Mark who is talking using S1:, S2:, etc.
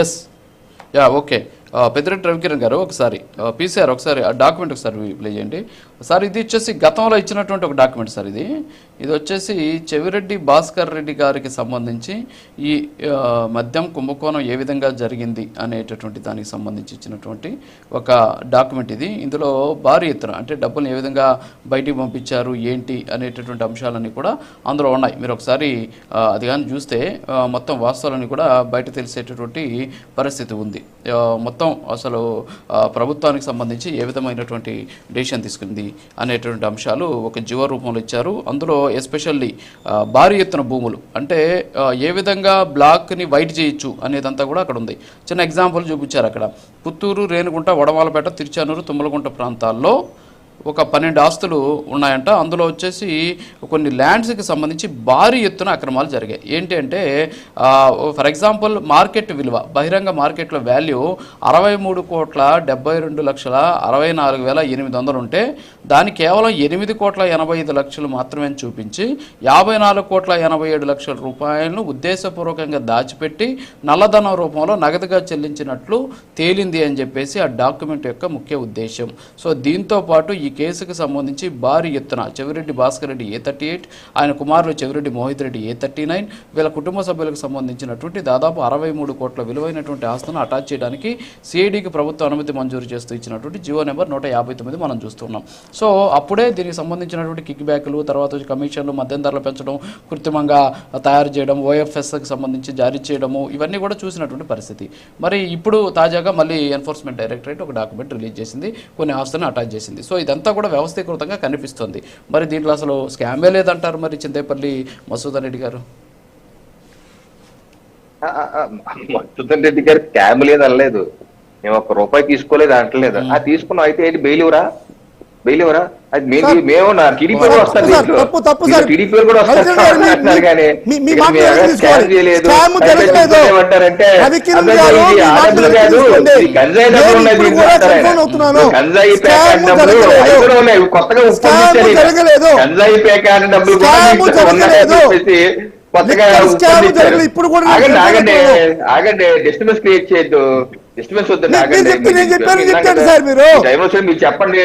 S1: Yes ya okay. Peddireddy Ravikiran గారు ఒకసారి PCR ఒకసారి ఆ డాక్యుమెంట్ ఒకసారి ప్లే చేయండి సార్. ఇది వచ్చేసి గతంలో ఇచ్చినటువంటి ఒక డాక్యుమెంట్ సార్. ఇది వచ్చేసి చెవిరెడ్డి భాస్కర్ రెడ్డి గారికి సంబంధించి ఈ మద్యం కుంభకోణం ఏ విధంగా జరిగింది అనేటటువంటి దానికి సంబంధించి ఇచ్చినటువంటి ఒక డాక్యుమెంట్ ఇది. ఇందులో భారీ ఎత్తున అంటే డబ్బులు ఏ విధంగా బయటికి పంపించారు ఏంటి అనేటటువంటి అంశాలన్నీ కూడా అందులో ఉన్నాయి. మీరు ఒకసారి అది కానీ చూస్తే మొత్తం వాస్తవాలన్నీ కూడా బయట తెలిసేటటువంటి పరిస్థితి ఉంది. మొత్తం అసలు ప్రభుత్వానికి సంబంధించి ఏ విధమైనటువంటి డెసిషన్ తీసుకుంది అనేటువంటి అంశాలు ఒక జీవో రూపంలో ఇచ్చారు. అందులో ఎస్పెషల్లీ భారీ ఎత్తున భూములు అంటే ఏ విధంగా బ్లాక్ని వైట్ చేయొచ్చు అనేదంతా కూడా అక్కడ ఉంది. చిన్న ఎగ్జాంపుల్ చూపించారు అక్కడ. పుత్తూరు, రేణిగుంట, వడమాలపేట, తిరుచానూరు, తుమ్మలగుంట ప్రాంతాల్లో ఒక 12 ఆస్తులు ఉన్నాయంట. అందులో వచ్చేసి కొన్ని ల్యాండ్స్కి సంబంధించి భారీ ఎత్తున అక్రమాలు జరిగాయి. ఏంటి అంటే ఫర్ ఎగ్జాంపుల్ మార్కెట్ విలువ, బహిరంగ మార్కెట్లో వాల్యూ 63,72,64,800 ఉంటే దాన్ని కేవలం 8,85,00,000 మాత్రమే చూపించి 54,87,00,000 రూపాయలను ఉద్దేశపూర్వకంగా దాచిపెట్టి నల్లధనం రూపంలో నగదుగా చెల్లించినట్లు తేలింది అని చెప్పేసి ఆ డాక్యుమెంట్ యొక్క ముఖ్య ఉద్దేశం. సో దీంతో పాటు ఈ కేసుకు సంబంధించి భారీ ఎత్తున చెవిరెడ్డి భాస్కర్ రెడ్డి A38, ఆయన కుమారులు చెవిరెడ్డి మోహిత్ రెడ్డి A39, వీళ్ళ కుటుంబ సభ్యులకు సంబంధించినటువంటి దాదాపు 63 కోట్ల విలువైనటువంటి ఆస్తులను అటాచ్ చేయడానికి సిఐడికి ప్రభుత్వ అనుమతి మంజూరు చేస్తూ ఇచ్చినటువంటి జీవో నెంబర్ 159 మనం చూస్తున్నాం. సో అప్పుడే దీనికి సంబంధించినటువంటి కిక్ బ్యాక్లు, తర్వాత కమిషన్లు, మద్యం ధరలు పెంచడం, కృత్రిమంగా తయారు చేయడం, OFSకి సంబంధించి జారీ చేయడము, ఇవన్నీ కూడా చూసినటువంటి పరిస్థితి. మరి ఇప్పుడు తాజాగా మళ్ళీ ఎన్ఫోర్స్మెంట్ డైరెక్టరేట్ ఒక డాక్యుమెంట్ రిలీజ్ చేసింది, కొన్ని ఆస్తులను అటాచ్ చేసింది. సో ఇదంతా కూడా వ్యవస్థీకృతంగా కనిపిస్తుంది. మరి దీంట్లో అసలు స్కామే లేదంటారు మరి చింతేపల్లి మసూదన్ రెడ్డి గారు.
S2: మసూదన్ రెడ్డి గారు స్కామ్ లేదు అనలేదు, మేము ₹1 తీసుకోలేదు అంటలేదు. తీసుకున్నాం అయితే ఏంటి బెయిల్ ఇవ్వరా? అది మేము టీడీపీ కూడా వస్తారు, టీడీపీ కూడా వస్తారు కానీ ఏమంటారంటే గంజాయి డబ్బులు ఉన్నాయి, గంజాయి ప్యాకెట్ డబ్బులు అవి కూడా ఉన్నాయి, కొత్తగా గంజాయి ప్యాకెట్ డబ్బులు చెప్పేసి కొత్తగా ఆగండి డిస్టర్బెన్స్ క్రియేట్ చేయొద్దు, డిస్టర్బెన్స్ వద్దండి, ఆగండి. మీరు చెప్పండి